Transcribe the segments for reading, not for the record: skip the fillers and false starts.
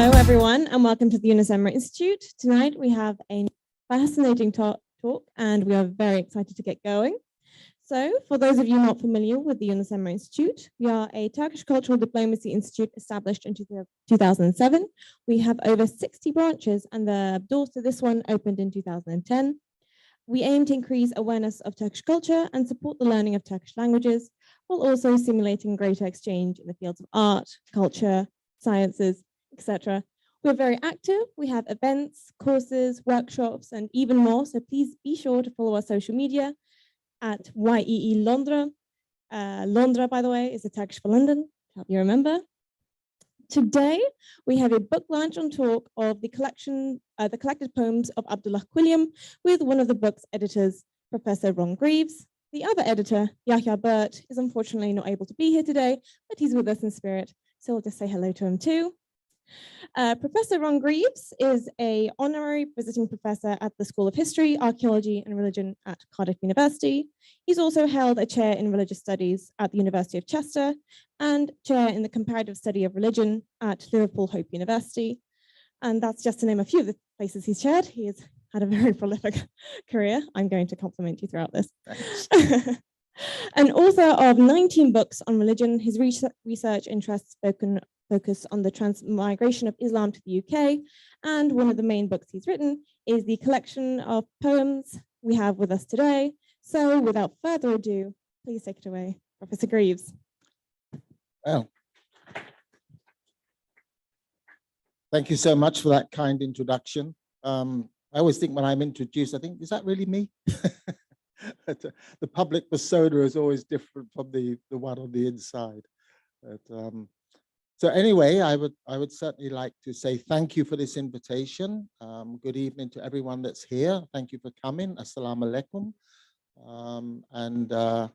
Hello, everyone, and welcome to the Yunus Emre Institute. Tonight, we have a fascinating talk, and we are very excited to get going. So, for those of you not familiar with the Yunus Emre Institute, we are a Turkish cultural diplomacy institute established in 2007. We have over 60 branches, and the doors to this one opened in 2010. We aim to increase awareness of Turkish culture and support the learning of Turkish languages, while also stimulating greater exchange in the fields of art, culture, sciences, etc. We're very active. We have events, courses, workshops, and even more. So please be sure to follow our social media at YEE Londra. Londra, by the way, is the Turkish for London, to help you remember. Today, we have a book launch and talk of the collected poems of Abdullah Quilliam with one of the book's editors, Professor Ron Geaves. The other editor, Yahya Birt, is unfortunately not able to be here today, but he's with us in spirit. So we'll just say hello to him too. Professor Ron Geaves is an honorary visiting professor at the School of History, Archaeology and Religion at Cardiff University. He's also held a chair in religious studies at the University of Chester and chair in the comparative study of religion at Liverpool Hope University. And that's just to name a few of the places he's chaired. He has had a very prolific career. I'm going to compliment you throughout this. An author of 19 books on religion, his research interests focus on the transmigration of Islam to the UK, and one of the main books he's written is the collection of poems we have with us today. So without further ado, please take it away, Professor Geaves. Well, thank you so much for that kind introduction. I always think when I'm introduced, I think, is that really me? The public persona is always different from the one on the inside. But, so anyway, I would certainly like to say thank you for this invitation. Good evening to everyone that's here. Thank you for coming. Assalamu alaikum. And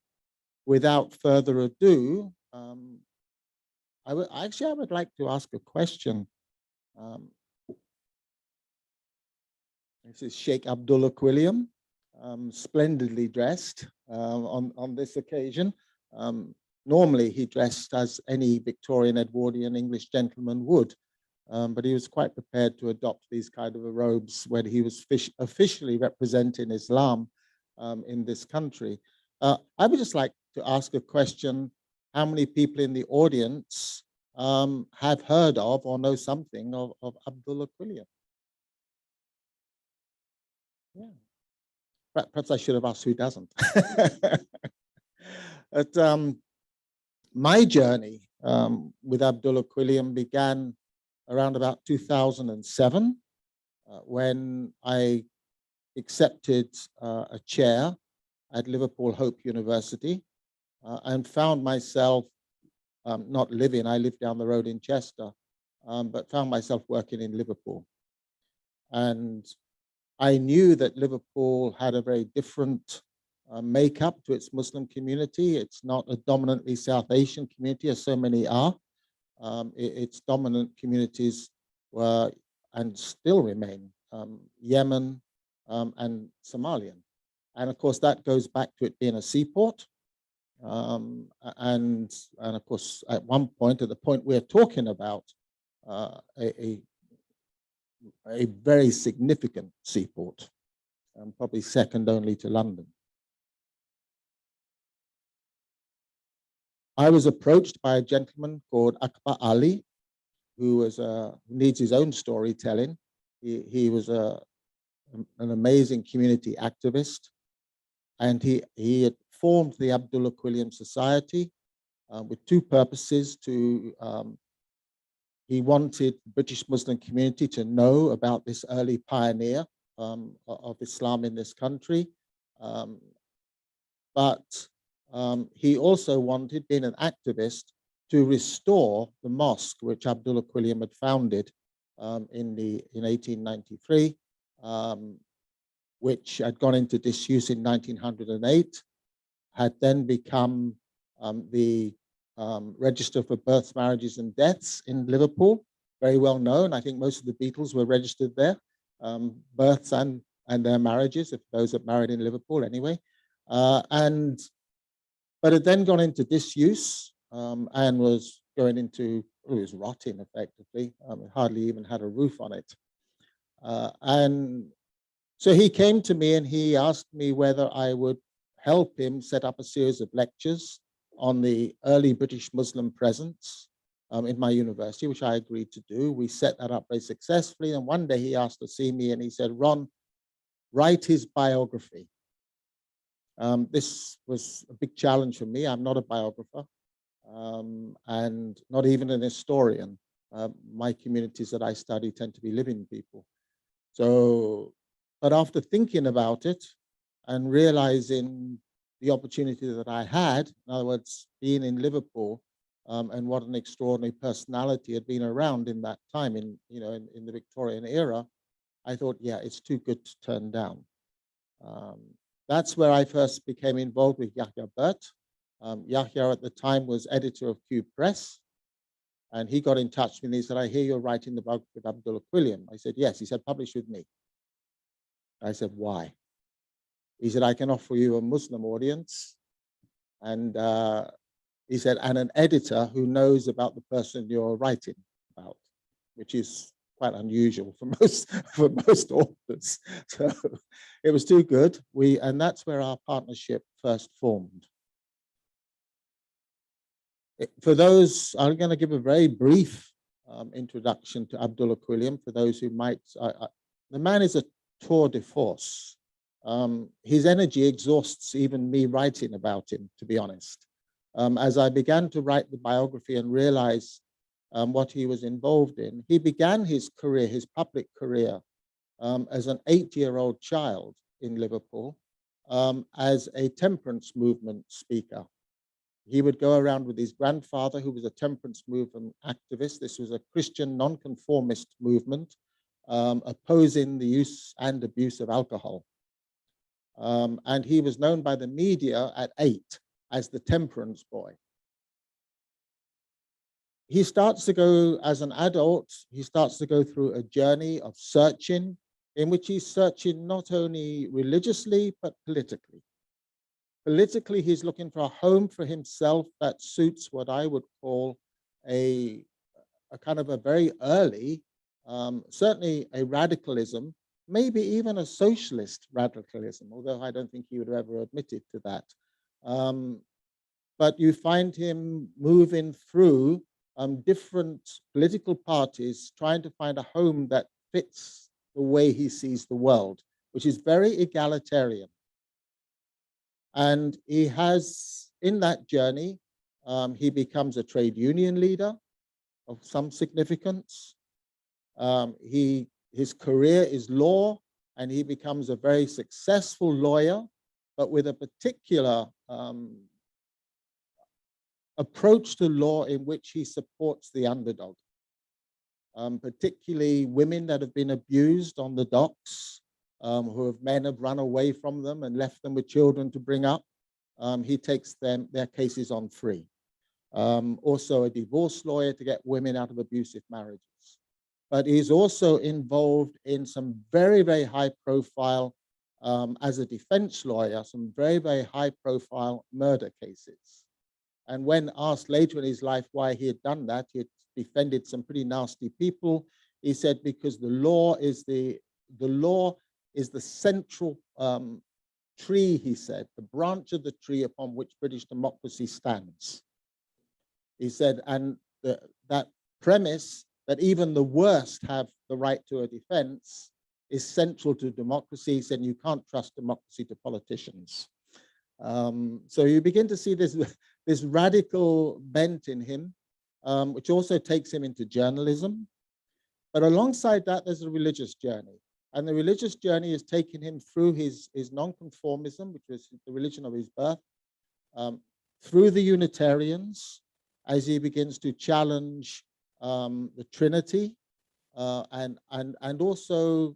without further ado, I would like to ask a question. This is Shaykh Abdullah Quilliam, splendidly dressed on this occasion. Normally, he dressed as any Victorian Edwardian English gentleman would, but he was quite prepared to adopt these kind of robes when he was officially representing Islam in this country. I would just like to ask a question. How many people in the audience have heard of or know something of Abdullah Quilliam? Yeah. Perhaps I should have asked who doesn't. But, my journey with Abdullah Quilliam began around about 2007 when I accepted a chair at Liverpool Hope University and found myself not living, I lived down the road in Chester, but found myself working in Liverpool. And I knew that Liverpool had a very different makeup to its Muslim community. It's not a dominantly South Asian community, as so many are. Its dominant communities were and still remain Yemen and Somalian. And of course, that goes back to it being a seaport. And of course, at one point, at the point we're talking about, a very significant seaport, probably second only to London. I was approached by a gentleman called Akbar Ali, who needs his own storytelling. He was an amazing community activist, and he had formed the Abdullah Quilliam Society with two purposes. He wanted the British Muslim community to know about this early pioneer of Islam in this country, but he also wanted, being an activist, to restore the mosque which Abdullah Quilliam had founded in 1893, which had gone into disuse in 1908, had then become the register for births, marriages and deaths in Liverpool, very well known. I think most of the Beatles were registered there, births and their marriages, if those that married in Liverpool anyway. But it then gone into disuse and was going into, it was rotting effectively. It hardly even had a roof on it. And so he came to me and he asked me whether I would help him set up a series of lectures on the early British Muslim presence in my university, which I agreed to do. We set that up very successfully. And one day he asked to see me and he said, Ron, write his biography. This was a big challenge for me. I'm not a biographer and not even an historian. My communities that I study tend to be living people. So, but after thinking about it and realizing the opportunity that I had, in other words, being in Liverpool, and what an extraordinary personality had been around in that time, in the Victorian era, I thought, yeah, it's too good to turn down. That's where I first became involved with Yahya Birt. Yahya at the time was editor of Q Press, and he got in touch with me and he said, I hear you're writing the book with Abdullah Quilliam. I said, yes. He said, publish with me. I said, why? He said, I can offer you a Muslim audience, and he said, and an editor who knows about the person you're writing about, which is quite unusual for most authors. So it was too good. And that's where our partnership first formed. For those, I'm going to give a very brief introduction to Abdullah Quilliam for those who might. The man is a tour de force. His energy exhausts even me writing about him, to be honest. As I began to write the biography and realize what he was involved in, he began his career, his public career, as an 8-year-old child in Liverpool as a temperance movement speaker. He would go around with his grandfather, who was a temperance movement activist. This was a Christian nonconformist movement opposing the use and abuse of alcohol. And he was known by the media at 8 as the temperance boy. He starts to go, as an adult, he starts to go through a journey of searching, in which he's searching not only religiously, but politically. Politically, he's looking for a home for himself that suits what I would call a kind of a very early, certainly a radicalism, maybe even a socialist radicalism, although I don't think he would have ever admitted to that. But you find him moving through different political parties, trying to find a home that fits the way he sees the world, which is very egalitarian. And he has, in that journey, he becomes a trade union leader of some significance. His career is law, and he becomes a very successful lawyer, but with a particular approach to law in which he supports the underdog, particularly women that have been abused on the docks, men have run away from them and left them with children to bring up. He takes their cases on free. Also a divorce lawyer to get women out of abusive marriages. But he's also involved in some very, very high profile, as a defense lawyer, some very, very high profile murder cases. And when asked later in his life why he had done that, he had defended some pretty nasty people. He said, because the law is the central tree, he said, the branch of the tree upon which British democracy stands. He said, and that premise that even the worst have the right to a defense is central to democracy. He said, you can't trust democracy to politicians. So you begin to see this radical bent in him, which also takes him into journalism. But alongside that, there's a religious journey. And the religious journey has taken him through his nonconformism, which was the religion of his birth, through the Unitarians, as he begins to challenge the Trinity, and also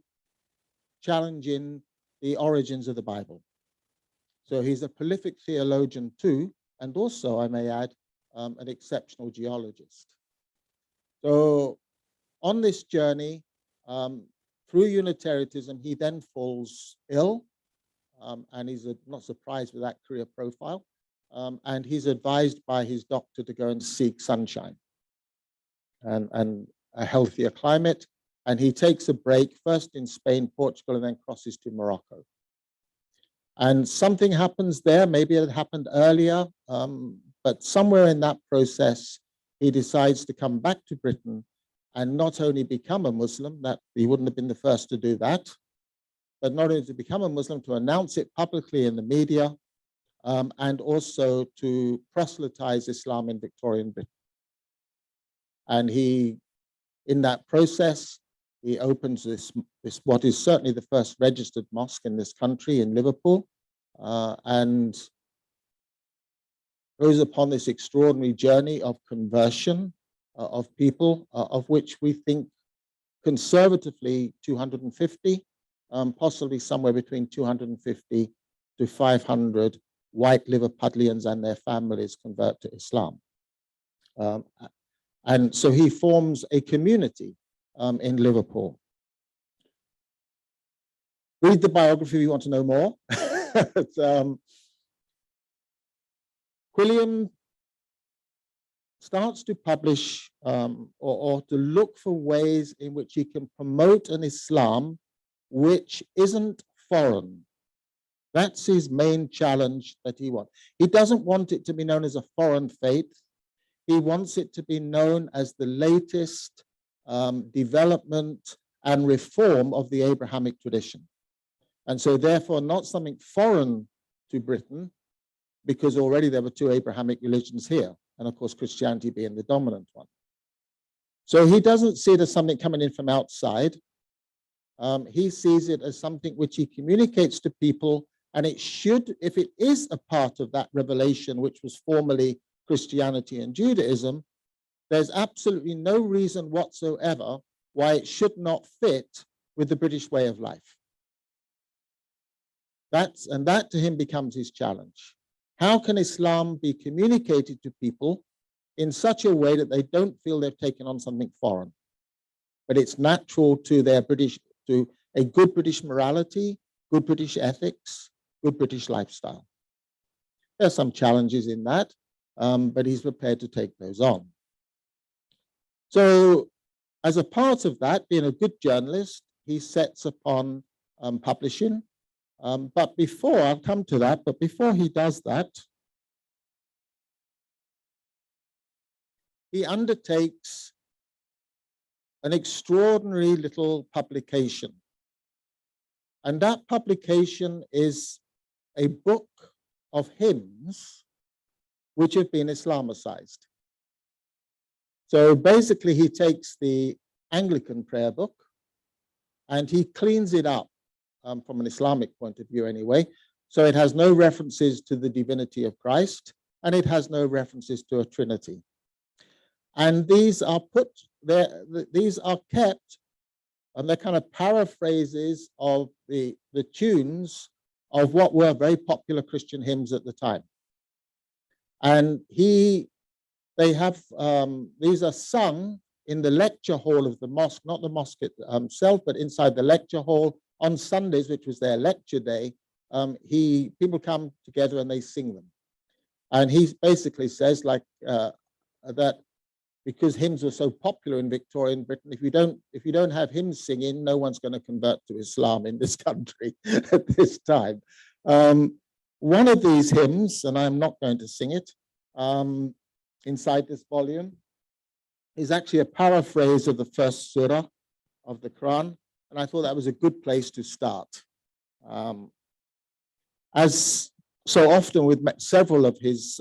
challenging the origins of the Bible. So he's a prolific theologian too, and also, I may add, an exceptional geologist. So on this journey, through Unitarianism, he then falls ill, and he's not surprised with that career profile, and he's advised by his doctor to go and seek sunshine. and a healthier climate. And he takes a break first in Spain, Portugal, and then crosses to Morocco. And something happens there. Maybe it happened earlier, but somewhere in that process, he decides to come back to Britain and not only become a Muslim, that he wouldn't have been the first to do that, but not only to become a Muslim, to announce it publicly in the media, and also to proselytize Islam in Victorian Britain. And he, in that process, he opens this what is certainly the first registered mosque in this country in Liverpool, and goes upon this extraordinary journey of conversion of people, of which we think conservatively 250, possibly somewhere between 250 to 500 white Liverpudlians and their families convert to Islam. And so he forms a community in Liverpool. Read the biography if you want to know more. Quilliam starts to publish or to look for ways in which he can promote an Islam which isn't foreign. That's his main challenge that he wants. He doesn't want it to be known as a foreign faith. He wants it to be known as the latest development and reform of the Abrahamic tradition. And so therefore not something foreign to Britain, because already there were two Abrahamic religions here, and of course Christianity being the dominant one. So he doesn't see it as something coming in from outside. He sees it as something which he communicates to people, and it should, if it is a part of that revelation, which was formerly Christianity and Judaism, there's absolutely no reason whatsoever why it should not fit with the British way of life. And that to him becomes his challenge. How can Islam be communicated to people in such a way that they don't feel they've taken on something foreign, but it's natural to their to a good British morality, good British ethics, good British lifestyle? There are some challenges in that, but he's prepared to take those on. So as a part of that, being a good journalist, he sets upon publishing. But before, I'll come to that, but before he does that, he undertakes an extraordinary little publication. And that publication is a book of hymns which have been Islamicized. So basically, he takes the Anglican prayer book and he cleans it up. From an Islamic point of view anyway. So it has no references to the divinity of Christ, and it has no references to a Trinity. And these are put there, these are kept, and they're kind of paraphrases of the tunes of what were very popular Christian hymns at the time. And these are sung in the lecture hall of the mosque, not the mosque itself, but inside the lecture hall. On Sundays, which was their lecture day, people come together and they sing them. And he basically says that because hymns were so popular in Victorian Britain, if you don't have hymns singing, no one's going to convert to Islam in this country at this time. One of these hymns, and I'm not going to sing it, inside this volume, is actually a paraphrase of the first surah of the Quran. And I thought that was a good place to start. As so often with several of his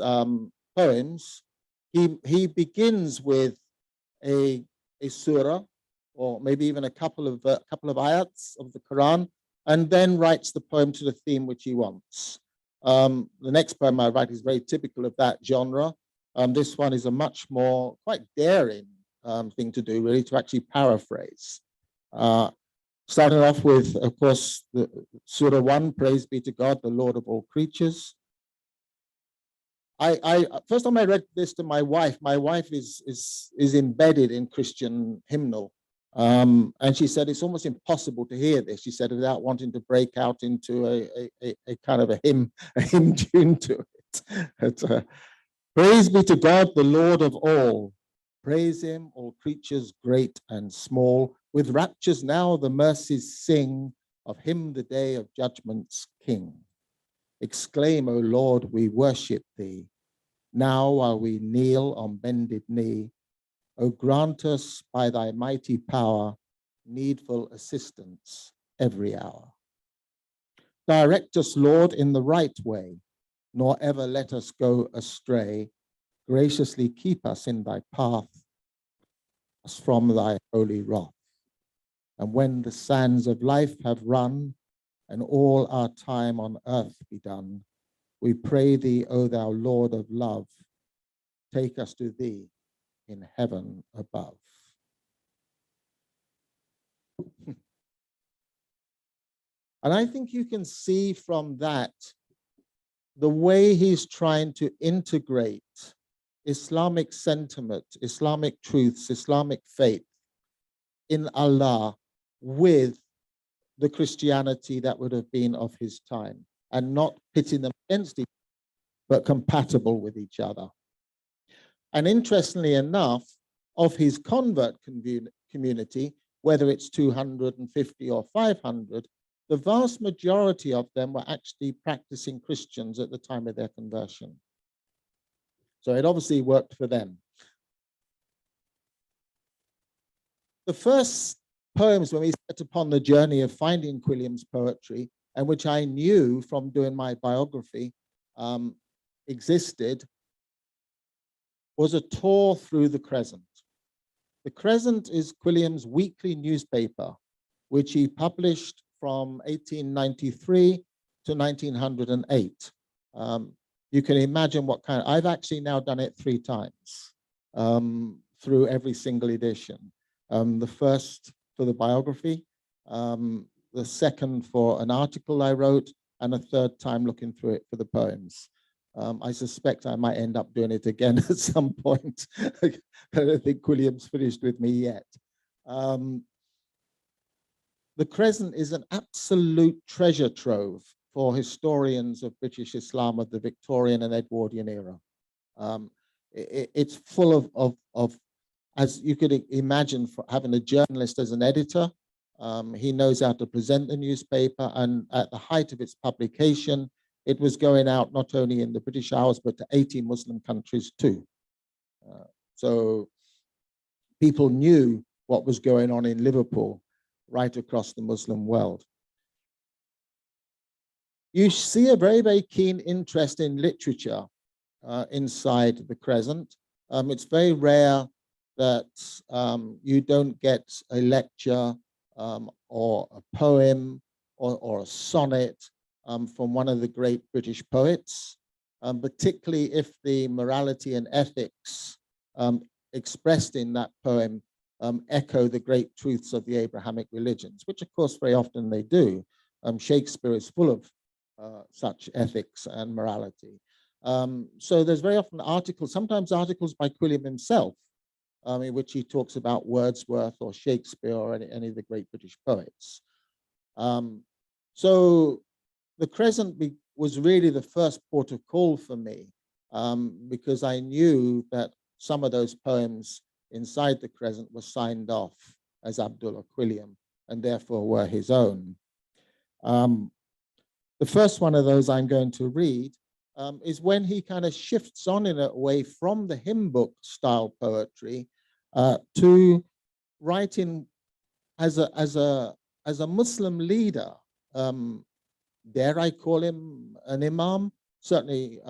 poems, he begins with a surah, or maybe even a couple of ayats of the Quran, and then writes the poem to the theme which he wants. The next poem I write is very typical of that genre. This one is a much more quite daring thing to do, really, to actually paraphrase. Starting off with, of course, the Surah 1, praise be to God, the Lord of all creatures. First time I read this to my wife is embedded in Christian hymnal. And she said, it's almost impossible to hear this, she said, without wanting to break out into a kind of a hymn tune to it. Praise be to God, the Lord of all. Praise him, all creatures great and small. With raptures now the mercies sing of him, the day of judgment's king. Exclaim, O Lord, we worship thee. Now while we kneel on bended knee, O grant us by thy mighty power needful assistance every hour. Direct us, Lord, in the right way, nor ever let us go astray. Graciously keep us in thy path, us from thy holy wrath. And when the sands of life have run, and all our time on earth be done, we pray thee, O thou Lord of love, take us to thee in heaven above. And I think you can see from that the way he's trying to integrate Islamic sentiment, Islamic truths, Islamic faith in Allah with the Christianity that would have been of his time, and not pitting them against each other, but compatible with each other. And interestingly enough, of his convert community, whether it's 250 or 500, the vast majority of them were actually practicing Christians at the time of their conversion. So it obviously worked for them. The first poems when we set upon the journey of finding Quilliam's poetry, and which I knew from doing my biography existed, was a tour through the Crescent. The Crescent is Quilliam's weekly newspaper, which he published from 1893 to 1908. You can imagine what kind. I've actually now done it 3 times through every single edition. The first for the biography, the second for an article I wrote, and a third time looking through it for the poems. I suspect I might end up doing it again at some point. I don't think Quilliam's finished with me yet. The Crescent is an absolute treasure trove for historians of British Islam of the Victorian and Edwardian era. It's full of, as you could imagine, for having a journalist as an editor. He knows how to present the newspaper, and at the height of its publication, it was going out not only in the British Isles, but to 80 Muslim countries too. So people knew what was going on in Liverpool right across the Muslim world. You see a very, very keen interest in literature inside the Crescent. It's very rare that you don't get a lecture or a poem or a sonnet from one of the great British poets, particularly if the morality and ethics expressed in that poem echo the great truths of the Abrahamic religions, which of course very often they do. Shakespeare is full of such ethics and morality. So there's very often articles, sometimes articles by Quilliam himself, in which he talks about Wordsworth or Shakespeare or any of the great British poets. So the Crescent was really the first port of call for me, because I knew that some of those poems inside the Crescent were signed off as Abdullah Quilliam and therefore were his own. The first one of those I'm going to read is when he kind of shifts on in a way from the hymn book style poetry to writing as a Muslim leader. Dare I call him an imam? Certainly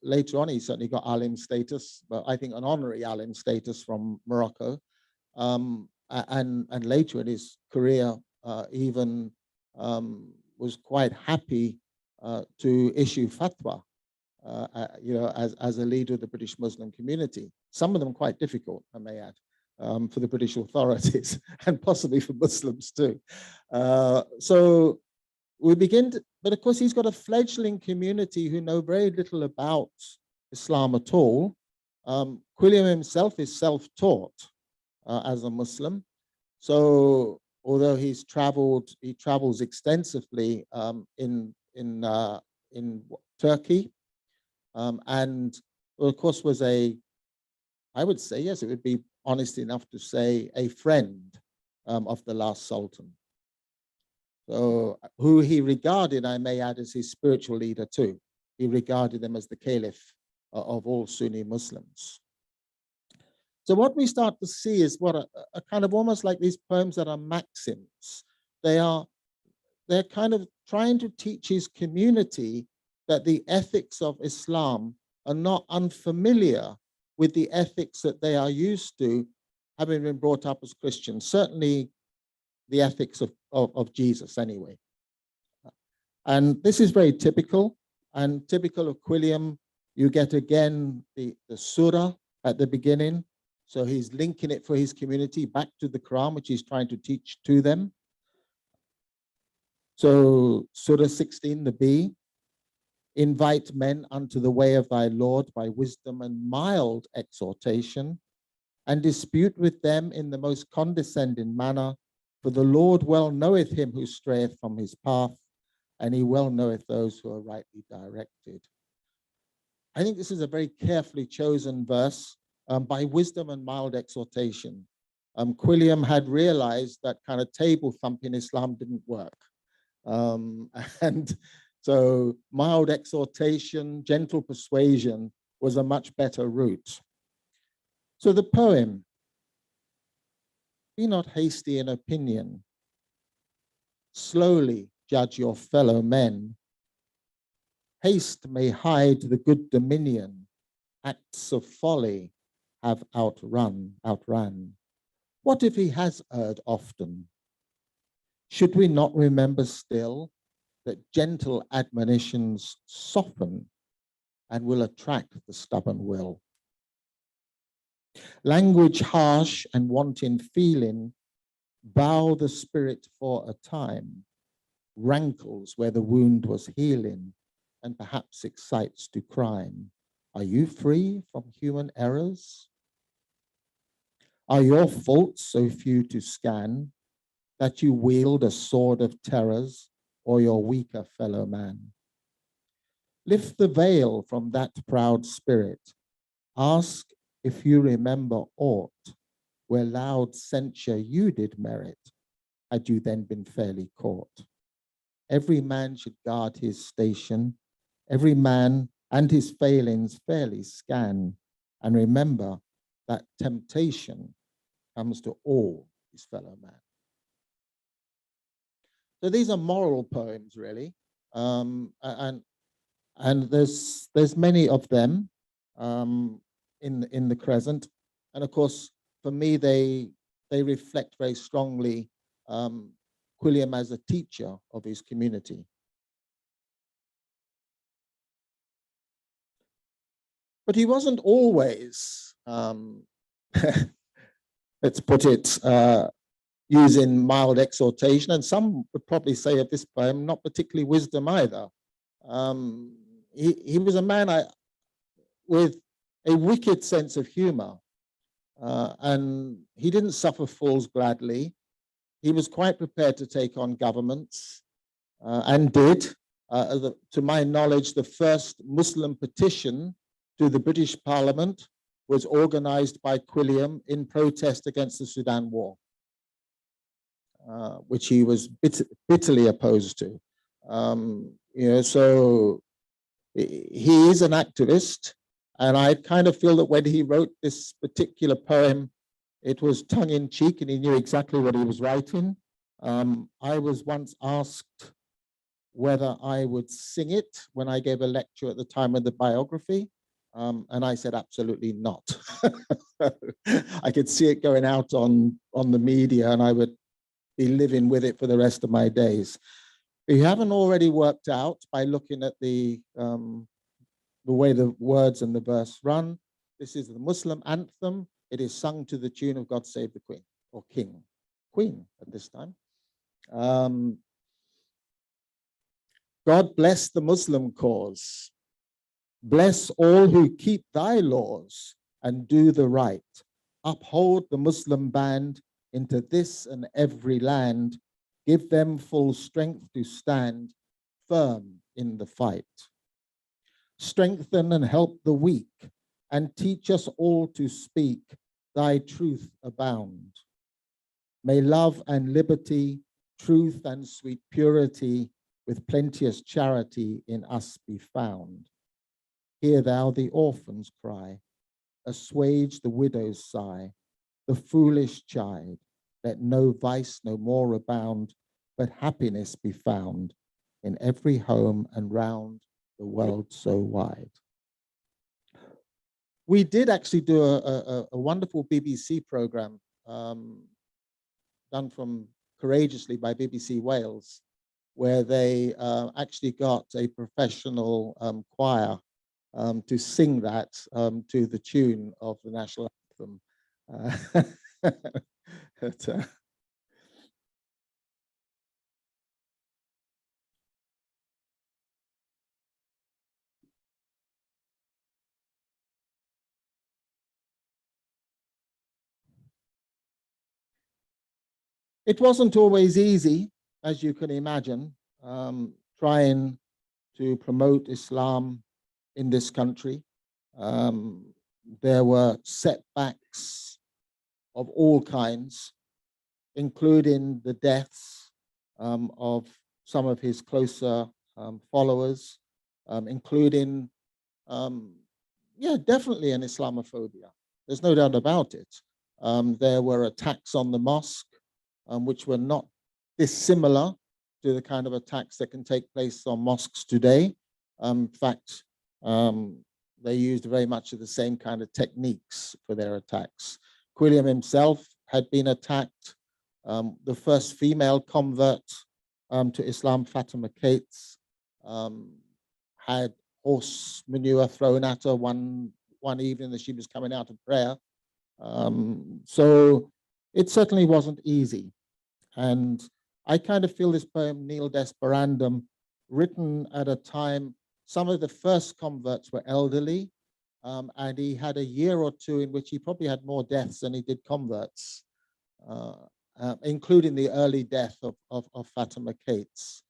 later on, he certainly got alim status, but I think an honorary alim status from Morocco. And later in his career, even was quite happy to issue fatwa, as a leader of the British Muslim community. Some of them quite difficult, I may add, for the British authorities and possibly for Muslims too. So we begin to, but of course he's got a fledgling community who know very little about Islam at all. Quilliam himself is self-taught as a Muslim. So although he travels extensively in Turkey, and of course was I would say, yes, it would be honest enough to say, a friend of the last Sultan. So, who he regarded, I may add, as his spiritual leader too. He regarded him as the Caliph of all Sunni Muslims. So what we start to see is what a kind of almost like these poems that are maxims. They're kind of trying to teach his community that the ethics of Islam are not unfamiliar with the ethics that they are used to, having been brought up as Christians, certainly the ethics of Jesus anyway. And this is very typical, and typical of Quilliam. You get again the surah at the beginning. So he's linking it for his community back to the Quran, which he's trying to teach to them. So Surah 16, the B, invite men unto the way of thy Lord by wisdom and mild exhortation, and dispute with them in the most condescending manner, for the Lord well knoweth him who strayeth from his path, and he well knoweth those who are rightly directed. I think this is a very carefully chosen verse, by wisdom and mild exhortation. Quilliam had realized that kind of table thumping Islam didn't work. And so mild exhortation, gentle persuasion was a much better route. So the poem, be not hasty in opinion, slowly judge your fellow men. Haste may hide the good dominion, acts of folly have outran. What if he has erred often? Should we not remember still that gentle admonitions soften and will attract the stubborn will? Language harsh and wanting feeling, bow the spirit for a time, rankles where the wound was healing, and perhaps excites to crime. Are you free from human errors? Are your faults so few to scan that you wield a sword of terrors, or your weaker fellow man? Lift the veil from that proud spirit. Ask if you remember aught where loud censure you did merit, had you then been fairly caught. Every man should guard his station, every man and his failings fairly scan, and remember that temptation comes to all his fellow man. So these are moral poems, really, and there's many of them in the Crescent, and of course, for me, they reflect very strongly Quilliam as a teacher of his community. But he wasn't always, let's put it, using mild exhortation, and some would probably say of this poem, not particularly wisdom either. He was a man with a wicked sense of humor, and he didn't suffer fools gladly. He was quite prepared to take on governments, and did. To my knowledge, the first Muslim petition to the British Parliament was organized by Quilliam in protest against the Sudan War, which he was bitterly opposed to. So he is an activist, and I kind of feel that when he wrote this particular poem, it was tongue-in-cheek, and he knew exactly what he was writing. I was once asked whether I would sing it when I gave a lecture at the time of the biography, and I said absolutely not. I could see it going out on the media, and I would be living with it for the rest of my days. If you haven't already worked out by looking at the way the words and the verse run, this is the Muslim anthem. It is sung to the tune of God Save the Queen, or King, Queen at this time. God bless the Muslim cause. Bless all who keep thy laws and do the right. Uphold the Muslim band into this and every land. Give them full strength to stand firm in the fight. Strengthen and help the weak, and teach us all to speak thy truth abound. May love and liberty, truth and sweet purity, with plenteous charity in us be found. Hear thou the orphan's cry, assuage the widow's sigh, the foolish chide, let no vice no more abound, but happiness be found in every home and round the world so wide. We did actually do a wonderful BBC program done from courageously by BBC Wales, where they actually got a professional choir to sing that to the tune of the national anthem. It wasn't always easy, as you can imagine, trying to promote Islam in this country. There were setbacks of all kinds, including the deaths of some of his closer followers, including, definitely an Islamophobia. There's no doubt about it. There were attacks on the mosque, which were not dissimilar to the kind of attacks that can take place on mosques today. In fact, they used very much of the same kind of techniques for their attacks. Quilliam himself had been attacked. The first female convert to Islam, Fatima Cates, had horse manure thrown at her one evening as she was coming out of prayer. So it certainly wasn't easy. And I kind of feel this poem, Nil Desperandum, written at a time, some of the first converts were elderly, and he had a year or two in which he probably had more deaths than he did converts, including the early death of Fatima Cates.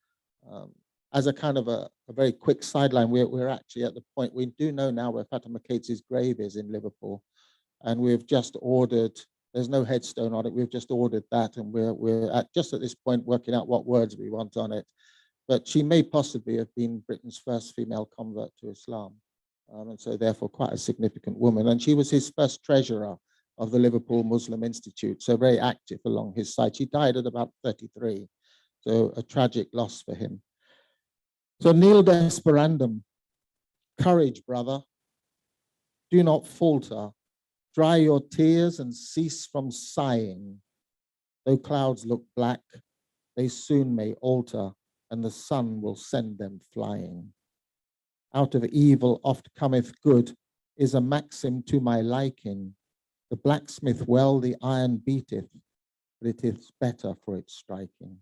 As a kind of a very quick sideline, we're actually at the point, we do know now where Fatima Cates' grave is in Liverpool, and we've just ordered, there's no headstone on it, we've just ordered that, and we're just at this point working out what words we want on it. But she may possibly have been Britain's first female convert to Islam, and so therefore quite a significant woman. And she was his first treasurer of the Liverpool Muslim Institute, so very active along his side. She died at about 33, so a tragic loss for him. So Nil Desperandum, courage, brother, do not falter, dry your tears and cease from sighing. Though clouds look black, they soon may alter, and the sun will send them flying. Out of evil oft cometh good is a maxim to my liking. The blacksmith well the iron beateth, but it is better for its striking.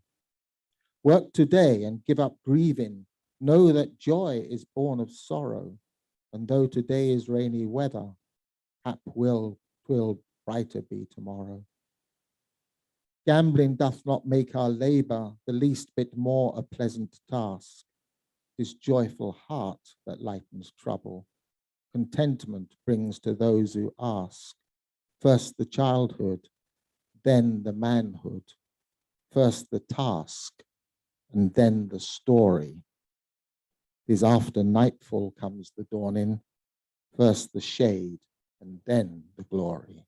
Work today and give up grieving. Know that joy is born of sorrow, and though today is rainy weather, hap twill brighter be tomorrow. Gambling doth not make our labor the least bit more a pleasant task. 'Tis joyful heart that lightens trouble. Contentment brings to those who ask. First the childhood, then the manhood. First the task, and then the story. 'Tis after nightfall comes the dawning. First the shade, and then the glory.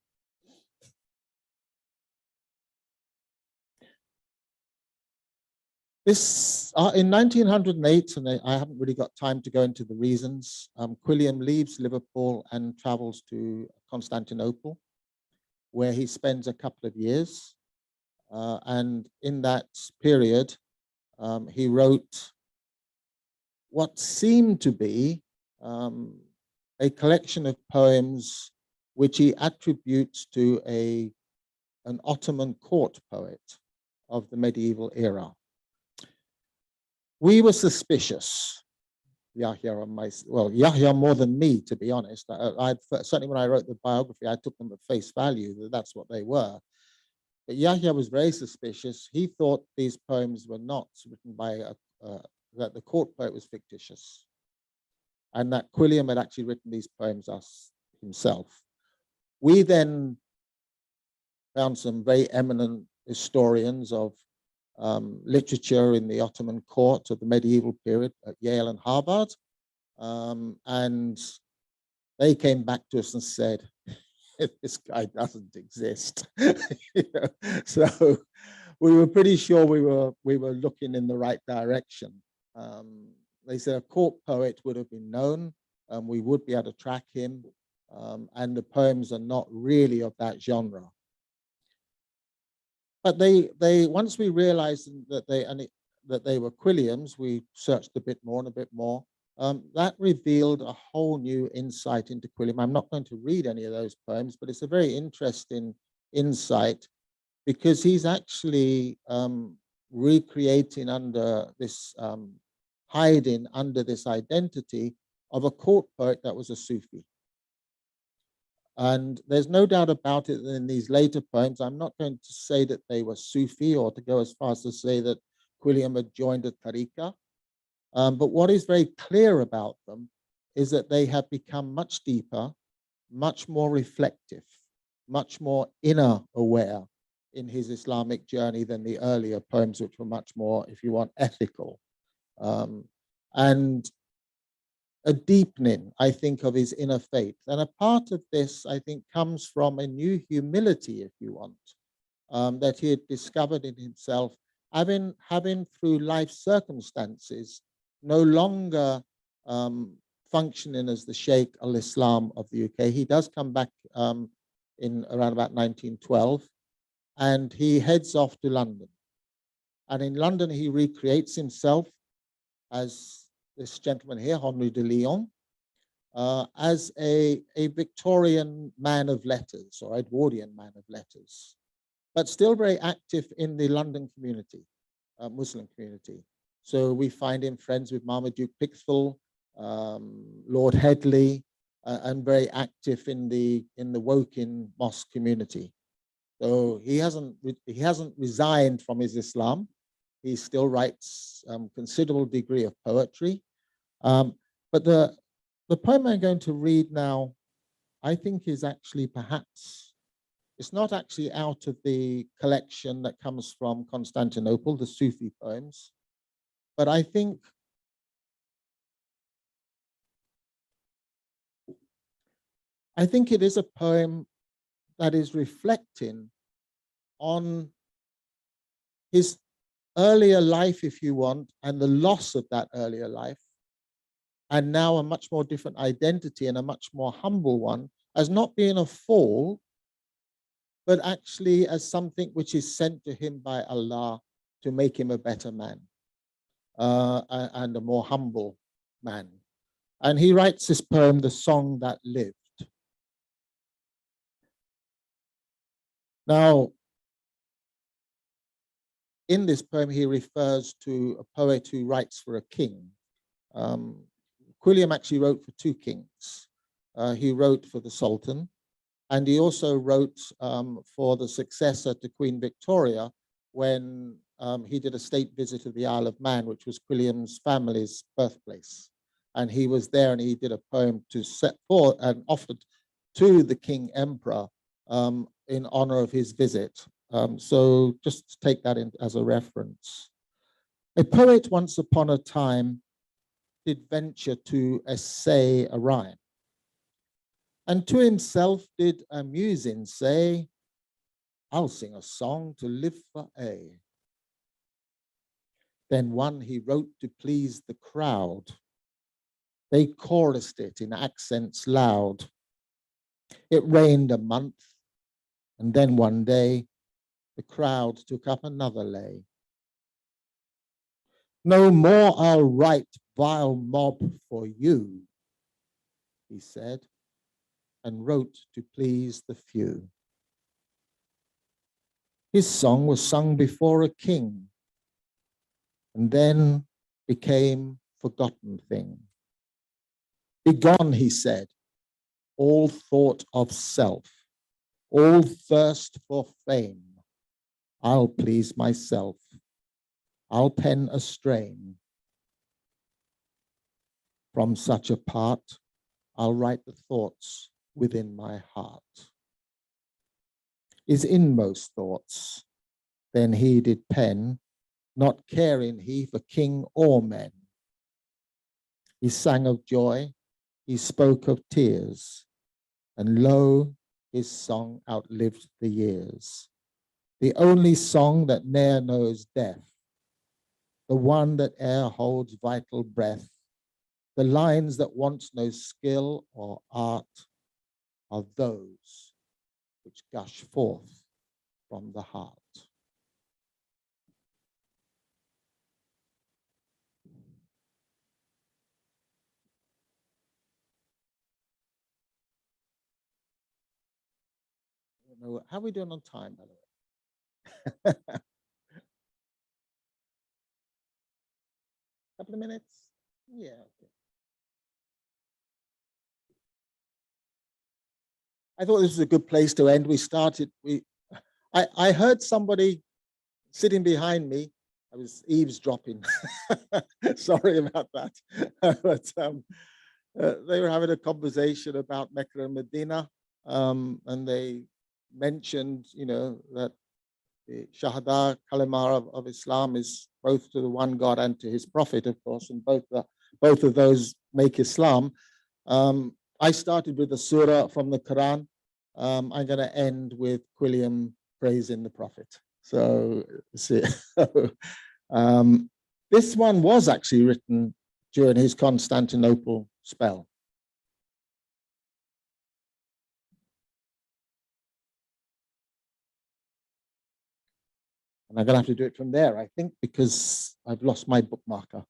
This, in 1908, and I haven't really got time to go into the reasons, Quilliam leaves Liverpool and travels to Constantinople, where he spends a couple of years. And in that period, he wrote what seemed to be a collection of poems which he attributes to an Ottoman court poet of the medieval era. We were suspicious, Yahya and myself, well, Yahya more than me, to be honest. Certainly when I wrote the biography, I took them at face value, that that's what they were. But Yahya was very suspicious. He thought these poems were not written by, that the court poet was fictitious, and that Quilliam had actually written these poems himself. We then found some very eminent historians of literature in the Ottoman court of the medieval period at Yale and Harvard. And they came back to us and said, this guy doesn't exist. You know? So we were pretty sure we were looking in the right direction. They said a court poet would have been known, we would be able to track him, and the poems are not really of that genre. But they once we realized that they were Quilliams, we searched a bit more and a bit more. That revealed a whole new insight into Quilliam. I'm not going to read any of those poems, but it's a very interesting insight because he's actually recreating under this, hiding under this identity of a court poet that was a Sufi. And there's no doubt about it in these later poems. I'm not going to say that they were Sufi or to go as far as to say that Quilliam had joined a tariqah. But what is very clear about them is that they have become much deeper, much more reflective, much more inner aware in his Islamic journey than the earlier poems, which were much more, if you want, ethical. And a deepening, I think, of his inner faith. And a part of this, I think, comes from a new humility, if you want, that he had discovered in himself, having through life circumstances, no longer functioning as the Shaykh al-Islām of the UK. He does come back in around about 1912, and he heads off to London. And in London, he recreates himself as this gentleman here, Henry de Lyon, as a Victorian man of letters or Edwardian man of letters, but still very active in the London community, Muslim community. So we find him friends with Marmaduke Pickthall, Lord Headley, and very active in the Woking mosque community. So he hasn't resigned from his Islam. He still writes considerable degree of poetry. But the poem I'm going to read now, I think is actually perhaps, it's not actually out of the collection that comes from Constantinople, the Sufi poems, but I think it is a poem that is reflecting on his earlier life, if you want, and the loss of that earlier life, and now a much more different identity and a much more humble one, as not being a fall, but actually as something which is sent to him by Allah to make him a better man and a more humble man. And he writes this poem, The Song That Lived. Now, in this poem, he refers to a poet who writes for a king. Quilliam actually wrote for two kings. He wrote for the Sultan, and he also wrote for the successor to Queen Victoria when he did a state visit to the Isle of Man, which was Quilliam's family's birthplace. And he was there and he did a poem to set forth and offered to the King Emperor in honor of his visit. So just take that in as a reference. A poet once upon a time did venture to essay a rhyme, and to himself did amusing say, I'll sing a song to live for aye. Then one he wrote to please the crowd. They chorused it in accents loud. It rained a month, and then one day the crowd took up another lay. No more I'll write, vile mob, for you, he said, and wrote to please the few. His song was sung before a king, and then became forgotten thing. Begone, he said, all thought of self, all thirst for fame. I'll please myself. I'll pen a strain. From such a part, I'll write the thoughts within my heart. his inmost thoughts. Then he did pen, not caring he for king or men. He sang of joy, he spoke of tears, and lo, his song outlived the years. The only song that ne'er knows death, the one that e'er holds vital breath, the lines that wants no skill or art are those which gush forth from the heart. How are we doing on time, by the way? Couple of minutes? Yeah. Okay. I thought this was a good place to end. I heard somebody sitting behind me. I was eavesdropping. Sorry about that. But they were having a conversation about Mecca and Medina, and they mentioned, that the Shahada Kalimah of Islam is both to the one God and to his Prophet, of course, and both of those make Islam. I started with a surah from the Quran. I'm going to end with Quilliam praising the Prophet. So, this one was actually written during his Constantinople spell. And I'm going to have to do it from there, I think, because I've lost my bookmarker.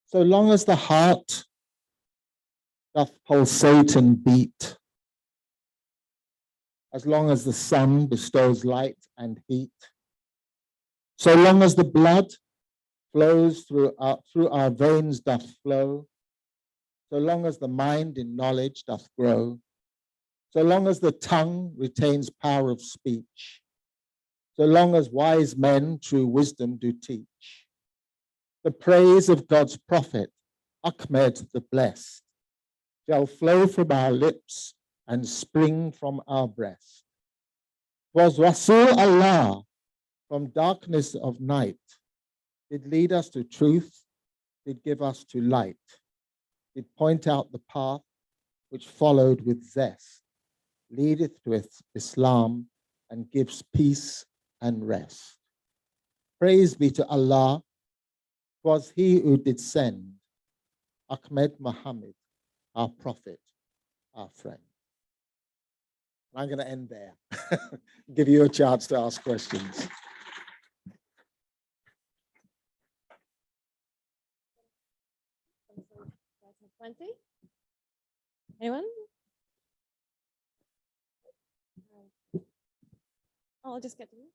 So long as the heart doth pulsate and beat, as long as the sun bestows light and heat, so long as the blood flows through our veins doth flow, so long as the mind in knowledge doth grow, so long as the tongue retains power of speech, so long as wise men true wisdom do teach, the praise of God's prophet, Ahmed the Blessed, shall flow from our lips and spring from our breast. 'Twas Rasul Allah from darkness of night did lead us to truth, did give us to light, did point out the path which followed with zest, leadeth to Islam and gives peace and rest. Praise be to Allah, 'twas he who did send Ahmed Muhammad, our prophet, our friend. I'm going to end there. Give you a chance to ask questions. Anyone? I'll just get to you.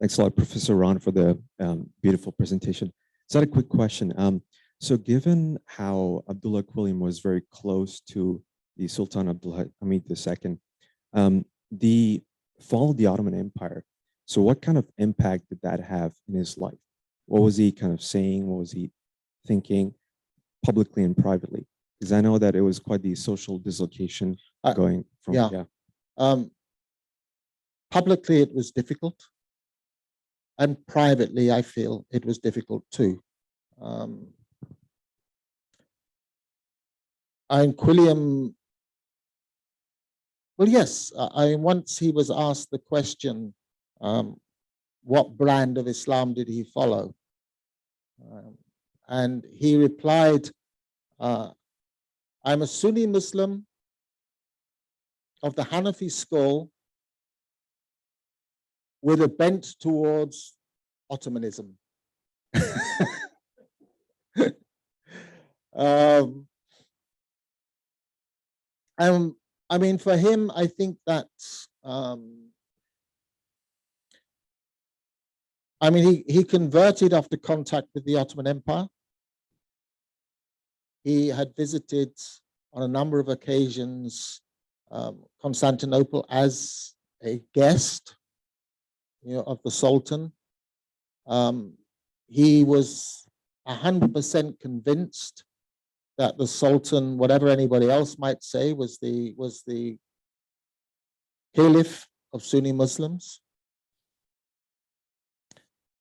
Thanks a lot, Professor Ron, for the beautiful presentation. So I had a quick question. So given how Abdullah Quilliam was very close to the Sultan Abdul Hamid II, the fall of the Ottoman Empire, so what kind of impact did that have in his life? What was he kind of saying? What was he thinking publicly and privately? Because I know that it was quite the social dislocation going from, Publicly, it was difficult. And privately, I feel it was difficult too. And Quilliam, well, yes, once he was asked the question, what brand of Islam did he follow? And he replied, I'm a Sunni Muslim of the Hanafi school with a bent towards Ottomanism. I mean, for him, I think that, I mean, he converted after contact with the Ottoman Empire. He had visited on a number of occasions Constantinople as a guest, of the Sultan. He was 100% convinced that the Sultan, whatever anybody else might say, was the Caliph of Sunni Muslims.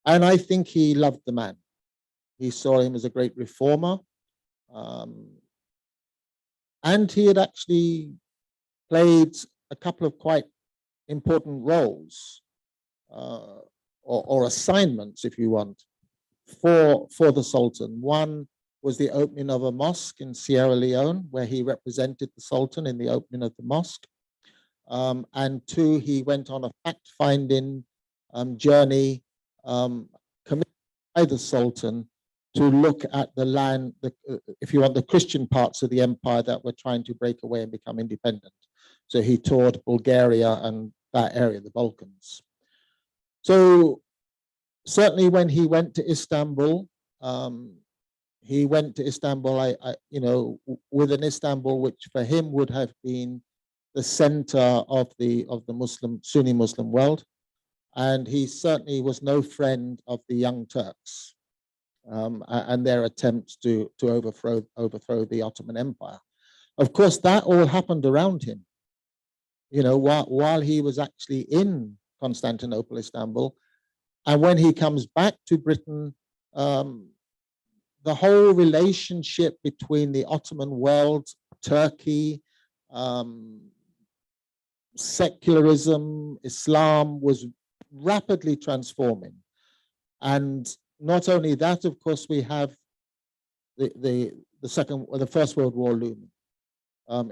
And I think he loved the man. He saw him as a great reformer. And he had actually played a couple of quite important roles or assignments, if you want, for the Sultan. One was the opening of a mosque in Sierra Leone, where he represented the Sultan in the opening of the mosque. And two, he went on a fact-finding journey commissioned by the Sultan to look at the land, if you want, the Christian parts of the empire that were trying to break away and become independent. So he toured Bulgaria and that area, the Balkans. So certainly when he went to Istanbul, within Istanbul, which for him would have been the center of the Sunni Muslim world. And he certainly was no friend of the Young Turks and their attempts to overthrow the Ottoman Empire. Of course, that all happened around him. While he was actually in Constantinople, Istanbul, and when he comes back to Britain, the whole relationship between the Ottoman world, Turkey, secularism, Islam was rapidly transforming. And not only that, of course, we have the First World War looming,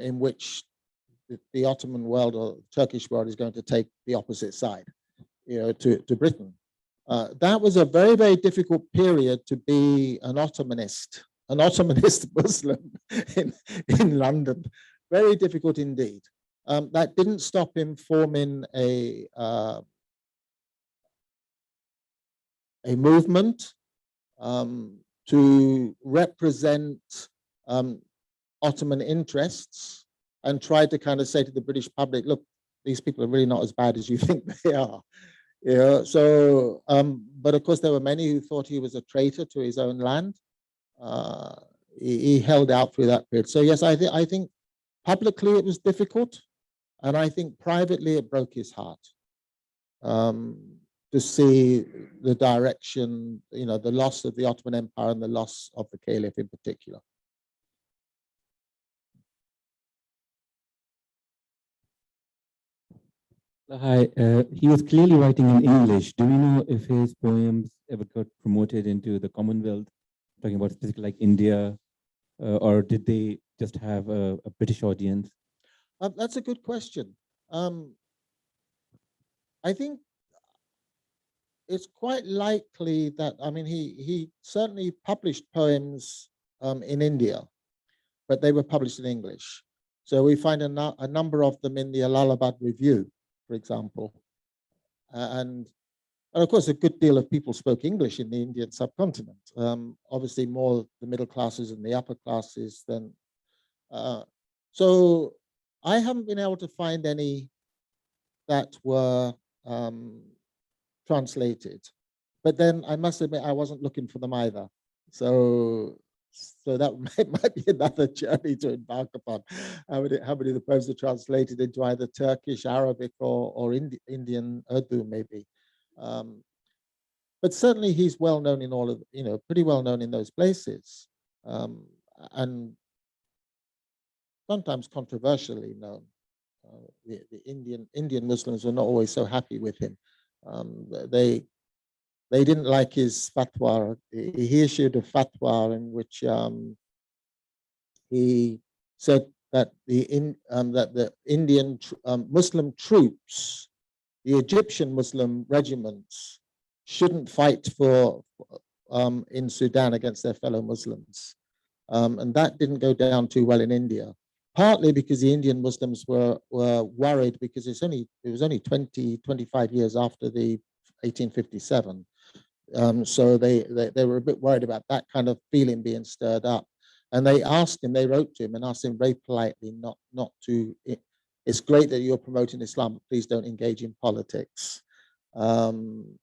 in which the Ottoman world or Turkish world is going to take the opposite side, to Britain. That was a very, very difficult period to be an Ottomanist Muslim in London. Very difficult indeed. That didn't stop him forming a movement to represent Ottoman interests and try to kind of say to the British public, look, these people are really not as bad as you think they are. So, but of course, there were many who thought he was a traitor to his own land. He held out through that period. So yes, I think publicly it was difficult. And I think privately it broke his heart to see the direction, the loss of the Ottoman Empire and the loss of the Caliph in particular. Hi, he was clearly writing in English. Do we know if his poems ever got promoted into the Commonwealth, talking about specifically like India, or did they just have a British audience? That's a good question. I think it's quite likely that, he certainly published poems in India, but they were published in English. So we find a number of them in the Allahabad Review, for example. And of course, a good deal of people spoke English in the Indian subcontinent. Obviously, more the middle classes and the upper classes than. So I haven't been able to find any that were translated. But then I must admit, I wasn't looking for them either. So that might be another journey to embark upon. How many of the poems are translated into either Turkish, Arabic, or Indian Urdu, maybe. But certainly he's well known in all of, pretty well known in those places. And sometimes controversially known. The Indian Muslims were not always so happy with him. They didn't like his fatwa. He issued a fatwa in which he said that the Indian Muslim troops, the Egyptian Muslim regiments, shouldn't fight in Sudan against their fellow Muslims. And that didn't go down too well in India, partly because the Indian Muslims were worried because it was only 25 years after the 1857. So they were a bit worried about that kind of feeling being stirred up. And they wrote to him and asked him very politely not to, it's great that you're promoting Islam, but please don't engage in politics. And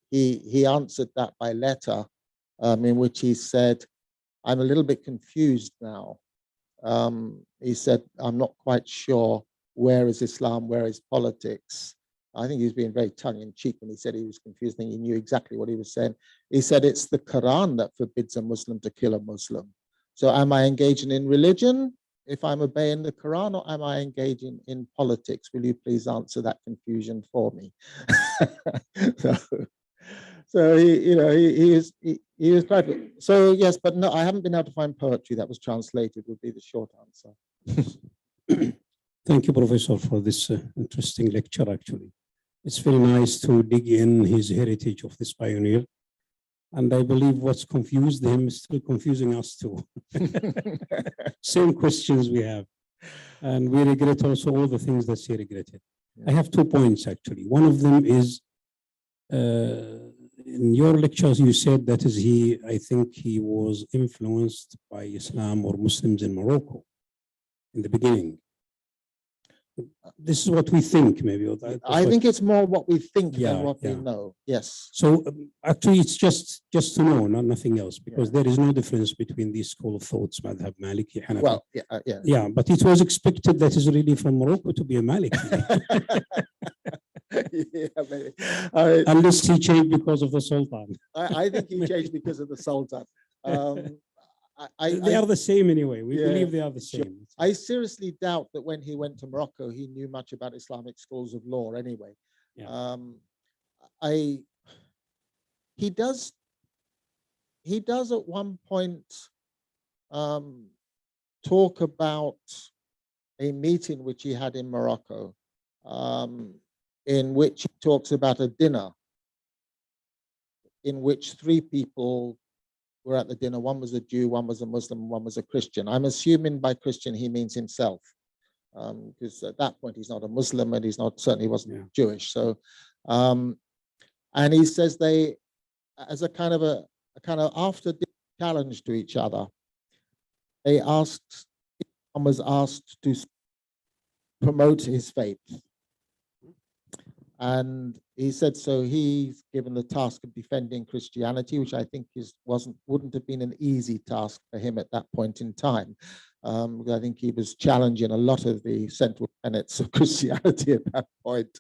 he answered that by letter, in which he said, I'm a little bit confused now. He said, I'm not quite sure where is Islam, where is politics. I think he was being very tongue-in-cheek when he said he was confused. I think he knew exactly what he was saying. He said it's the Quran that forbids a Muslim to kill a Muslim. So am I engaging in religion if I'm obeying the Quran, or am I engaging in politics? Will you please answer that confusion for me? So he was quite. So yes, but no, I haven't been able to find poetry that was translated. Would be the short answer. Thank you, Professor, for this interesting lecture. Actually, it's very nice to dig in his heritage of this pioneer, and I believe what's confused him is still confusing us too. Same questions we have, and we regret also all the things that he regretted. I have 2 points actually. One of them is. In your lectures, you said that is I think he was influenced by Islam or Muslims in Morocco in the beginning. This is what we think, maybe. I think it's more what we think than what we know. Yes. So actually, it's just to know, nothing else, because there is no difference between these school of thoughts, Madhab, Maliki, Hanafi. Well, yeah, but it was expected that is really from Morocco to be a Maliki. Yeah, maybe. Unless he changed because of the Sultan. I think he changed because of the Sultan. They are the same anyway. We believe they are the same. I seriously doubt that when he went to Morocco, he knew much about Islamic schools of law anyway. Yeah. He does at one point talk about a meeting which he had in Morocco, in which he talks about a dinner in which 3 people were at the dinner. One was a Jew, one was a Muslim, and one was a Christian. I'm assuming by Christian he means himself, because at that point he's not a Muslim and he's not, certainly wasn't Jewish. So, and he says they, as a kind of after challenge to each other, one was asked to promote his faith. And he said, so he's given the task of defending Christianity, which I think wouldn't have been an easy task for him at that point in time. I think he was challenging a lot of the central tenets of Christianity at that point.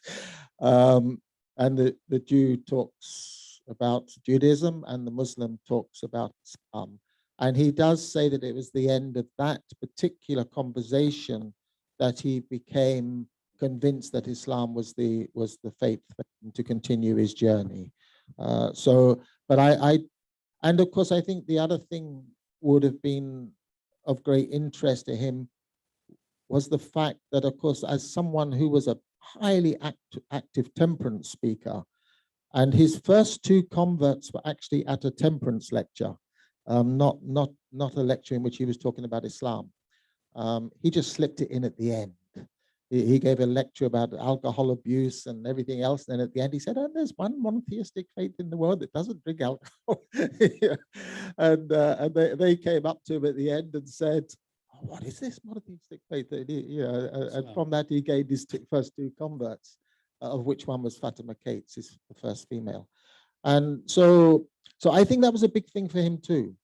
And the Jew talks about Judaism and the Muslim talks about Islam. And he does say that it was the end of that particular conversation that he became convinced that Islam was the faith for him to continue his journey. And of course, I think the other thing would have been of great interest to him was the fact that, of course, as someone who was a highly active temperance speaker, and his first 2 converts were actually at a temperance lecture, not a lecture in which he was talking about Islam. He just slipped it in at the end. He gave a lecture about alcohol abuse and everything else. And then at the end, he said, there's one monotheistic faith in the world that doesn't drink alcohol. And they came up to him at the end and said, oh, what is this monotheistic faith? And from that, he gained his first 2 converts, of which one was Fatima Cates, his first female. And so I think that was a big thing for him too.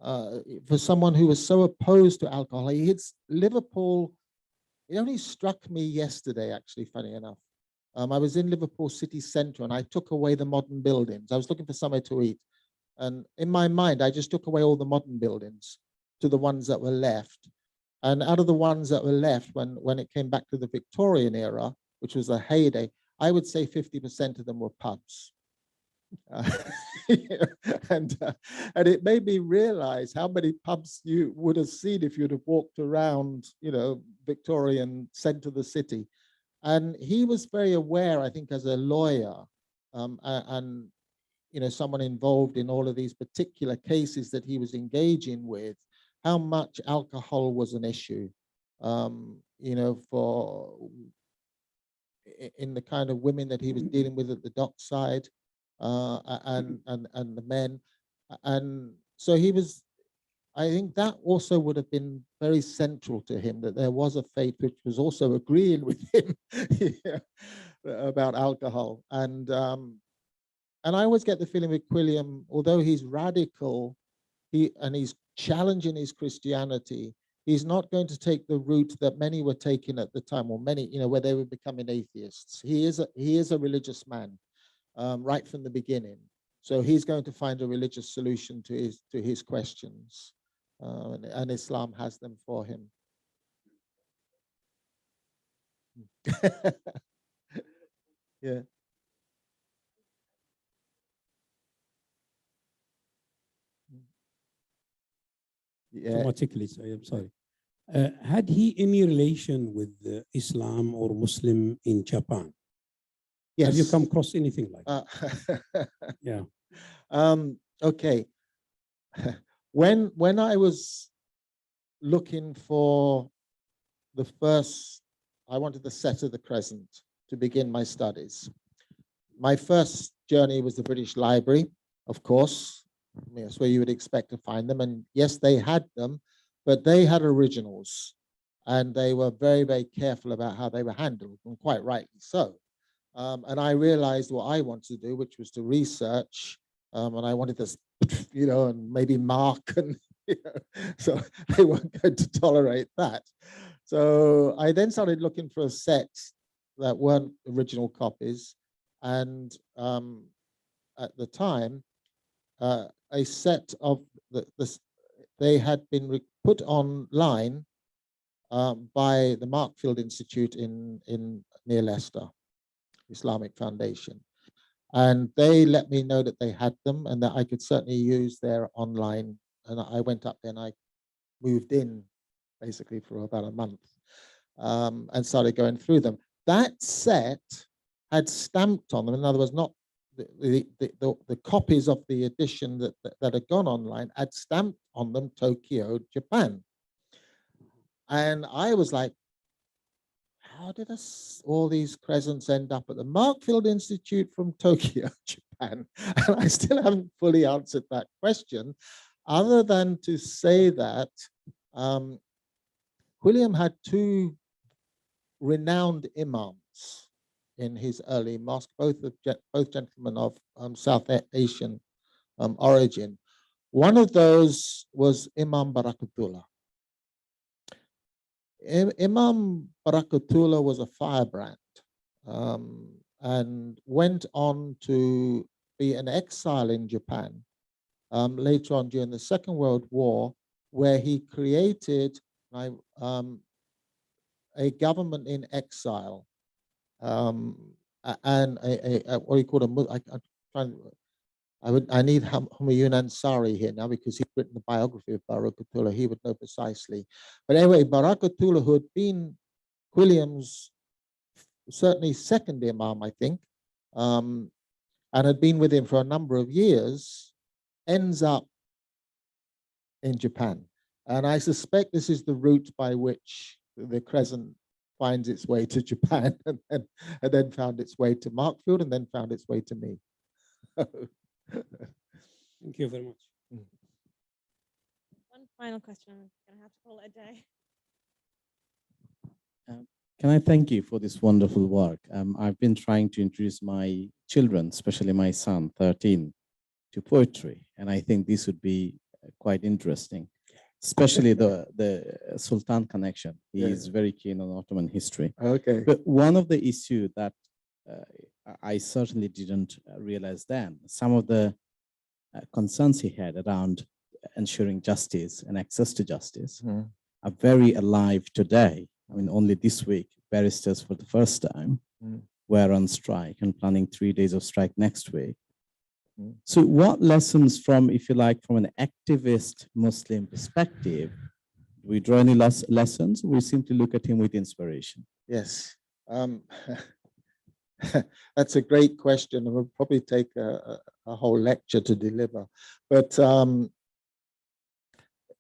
For someone who was so opposed to alcohol. He hits Liverpool. It only struck me yesterday, actually, funny enough. I was in Liverpool city centre and I took away the modern buildings. I was looking for somewhere to eat. And in my mind, I just took away all the modern buildings to the ones that were left. And out of the ones that were left, when it came back to the Victorian era, which was a heyday, I would say 50% of them were pubs. And it made me realize how many pubs you would have seen if you'd have walked around, Victorian centre of the city. And he was very aware, I think, as a lawyer and someone involved in all of these particular cases that he was engaging with, how much alcohol was an issue, for in the kind of women that he was dealing with at the dockside. And the men, and so he was. I think that also would have been very central to him, that there was a faith which was also agreeing with him about alcohol. And I always get the feeling with Quilliam, although he's radical, he's challenging his Christianity. He's not going to take the route that many were taking at the time, or many, where they were becoming atheists. He is a religious man, right from the beginning. So he's going to find a religious solution to his questions, and Islam has them for him. Yeah. Yeah. Automatically, so I'm sorry. Had he any relation with Islam or Muslim in Japan? Yes. Have you come across anything like that? Yeah. Okay. When I was looking for I wanted the set of the Crescent to begin my studies. My first journey was the British Library, of course. I mean, that's where you would expect to find them. And yes, they had them, but they had originals. And they were very, very careful about how they were handled, and quite rightly so. And I realized what I wanted to do, which was to research. And I wanted to, and maybe mark, and so they weren't going to tolerate that. So I then started looking for a set that weren't original copies. And at the time, a set of they had been put online by the Markfield Institute in near Leicester, Islamic Foundation. And they let me know that they had them and that I could certainly use their online. And I went up there and I moved in basically for about a month, and started going through them. That set had stamped on them, in other words, not the copies of the edition that had gone online, had stamped on them Tokyo, Japan. And I was like, how did all these crescents end up at the Markfield Institute from Tokyo, Japan? And I still haven't fully answered that question, other than to say that Quilliam had two renowned imams in his early mosque, both gentlemen of South Asian origin. One of those was Imam Barakatullah. Imam Barakatullah was a firebrand, and went on to be an exile in Japan later on during the Second World War, where he created a government in exile, and what do you call I need Humayun Ansari here now, because he's written the biography of Barakatullah. He would know precisely. But anyway, Barakatullah, who had been Quilliam's certainly second imam, I think, and had been with him for a number of years, ends up in Japan. And I suspect this is the route by which the crescent finds its way to Japan, and then found its way to Markfield, and then found its way to me. Thank you very much. One final question. I'm going to have to call it a day. Can I thank you for this wonderful work? I've been trying to introduce my children, especially my son, 13, to poetry, and I think this would be quite interesting, especially the Sultan connection. He is very keen on Ottoman history. Okay. But one of the issues that I certainly didn't realize then, some of the concerns he had around ensuring justice and access to justice are very alive today. I mean, only this week, barristers for the first time were on strike and planning 3 days of strike next week. So what lessons from, if you like, from an activist Muslim perspective, do we draw any lessons? We simply look at him with inspiration. Yes. That's a great question. It will probably take a whole lecture to deliver. But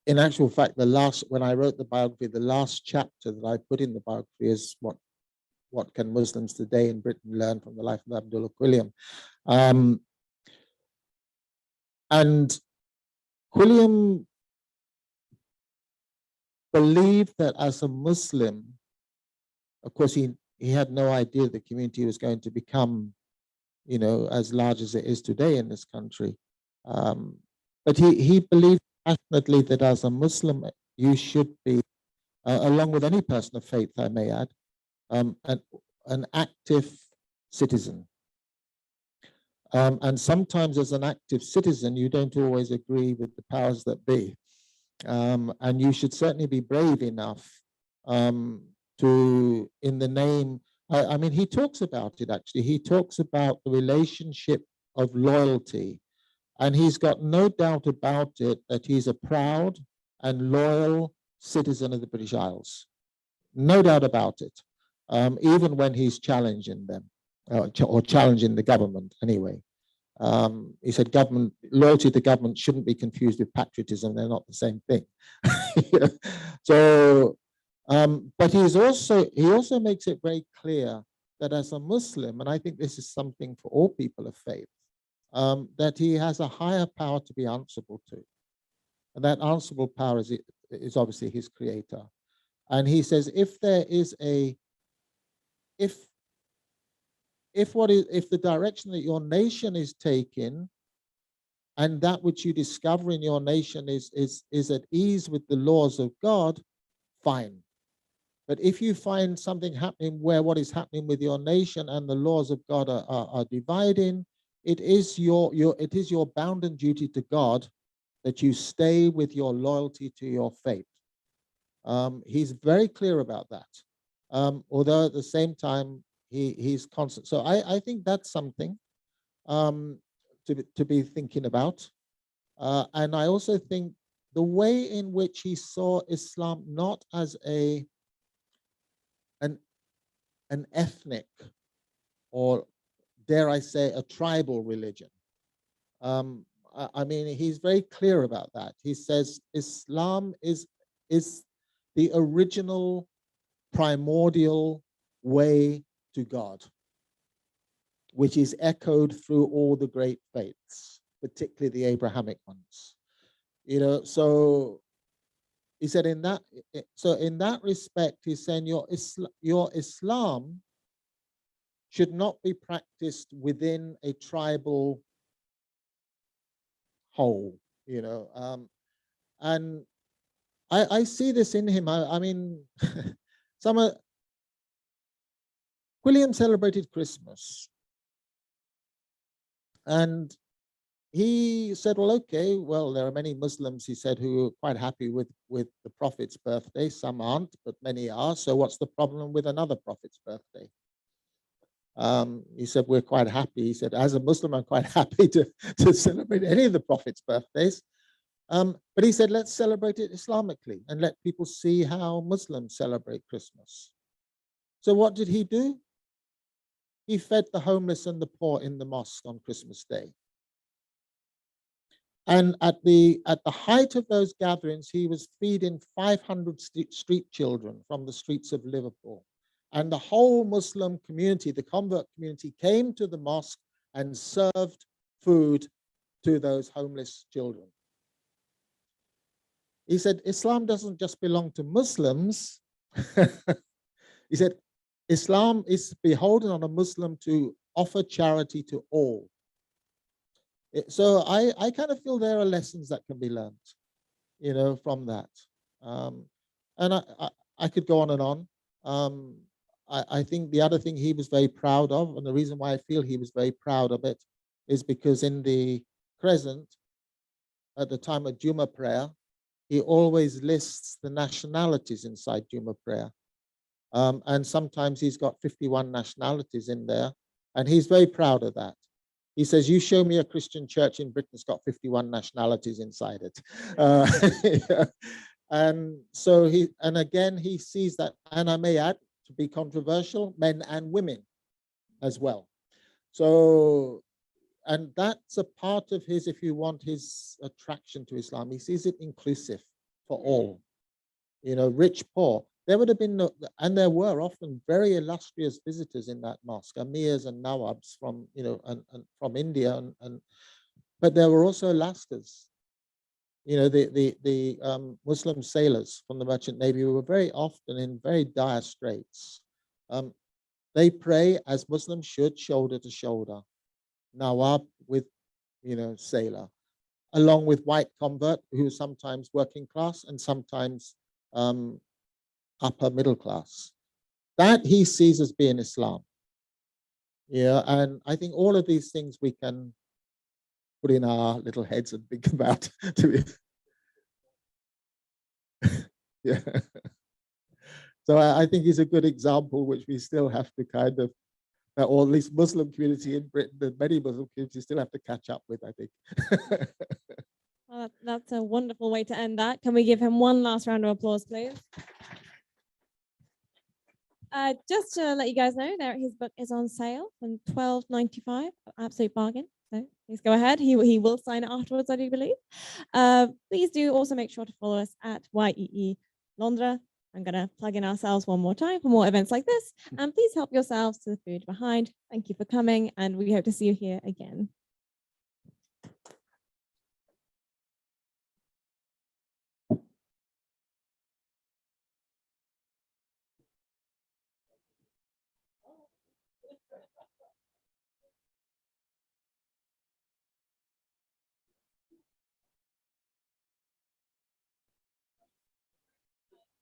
in actual fact, when I wrote the biography, the last chapter that I put in the biography is what can Muslims today in Britain learn from the life of Abdullah Quilliam. And Quilliam believed that as a Muslim, of course, he had no idea the community was going to become, as large as it is today in this country. But he believed passionately that as a Muslim, you should be, along with any person of faith, I may add, an active citizen. And sometimes as an active citizen, you don't always agree with the powers that be. And you should certainly be brave enough to, in the name, I mean, he talks about it actually. He talks about the relationship of loyalty. And he's got no doubt about it that he's a proud and loyal citizen of the British Isles. No doubt about it, even when he's challenging them, or challenging the government anyway. He said loyalty to government shouldn't be confused with patriotism. They're not the same thing. So, but he also makes it very clear that as a Muslim, and I think this is something for all people of faith, that he has a higher power to be answerable to. And that answerable power is obviously his creator. And he says, if there is if the direction that your nation is taking and that which you discover in your nation is at ease with the laws of God, fine. But if you find something happening where what is happening with your nation and the laws of God are dividing, it is your bounden duty to God that you stay with your loyalty to your faith. He's very clear about that. Although at the same time, he's constant. So I think that's something to be thinking about. And I also think the way in which he saw Islam not as an ethnic, or dare I say, a tribal religion. I mean, he's very clear about that. He says Islam is the original primordial way to God, which is echoed through all the great faiths, particularly the Abrahamic ones. You know, so he said in that respect, he's saying your Islam should not be practiced within a tribal whole, you know. And I see this in him. I mean, Quilliam celebrated Christmas. And he said, well, okay, well, there are many Muslims, he said, who are quite happy with the Prophet's birthday. Some aren't, but many are. So what's the problem with another Prophet's birthday? He said, we're quite happy. He said, as a Muslim, I'm quite happy to celebrate any of the Prophet's birthdays. But he said, let's celebrate it Islamically and let people see how Muslims celebrate Christmas. So what did he do? He fed the homeless and the poor in the mosque on Christmas Day. And at the height of those gatherings, he was feeding 500 street children from the streets of Liverpool. And the whole Muslim community, the convert community, came to the mosque and served food to those homeless children. He said, Islam doesn't just belong to Muslims. He said, Islam is beholden on a Muslim to offer charity to all. So I kind of feel there are lessons that can be learned, you know, from that. And I could go on and on. I think the other thing he was very proud of, and the reason why I feel he was very proud of it, is because in the Crescent, at the time of Jummah prayer, he always lists the nationalities inside Jummah prayer. And sometimes he's got 51 nationalities in there, and he's very proud of that. He says, you show me a Christian church in Britain that's got 51 nationalities inside it. And so and again, he sees that, and I may add, to be controversial, men and women as well. So, and that's a part of his, if you want, his attraction to Islam. He sees it inclusive for all, you know, rich, poor. There would have been no, and there were often very illustrious visitors in that mosque, amirs and nawabs from, you know, and from India, but there were also lascars, you know, the Muslim sailors from the Merchant Navy who were very often in very dire straits. They pray as Muslims should, shoulder to shoulder, nawab with, you know, sailor. along with white convert who is sometimes working class and sometimes upper middle class. That he sees as being Islam. Yeah, and I think all of these things we can put in our little heads and think about. Yeah. So I think he's a good example, which we still have to kind of, or at least Muslim community in Britain and many Muslim communities still have to catch up with, I think. Well, that's a wonderful way to end that. Can we give him one last round of applause, please? Just to let you guys know, his book is on sale for £12.95, absolute bargain. So please go ahead. He will sign it afterwards, I do believe. Please do also make sure to follow us at YEE Londra. I'm going to plug in ourselves one more time for more events like this. And please help yourselves to the food behind. Thank you for coming, and we hope to see you here again.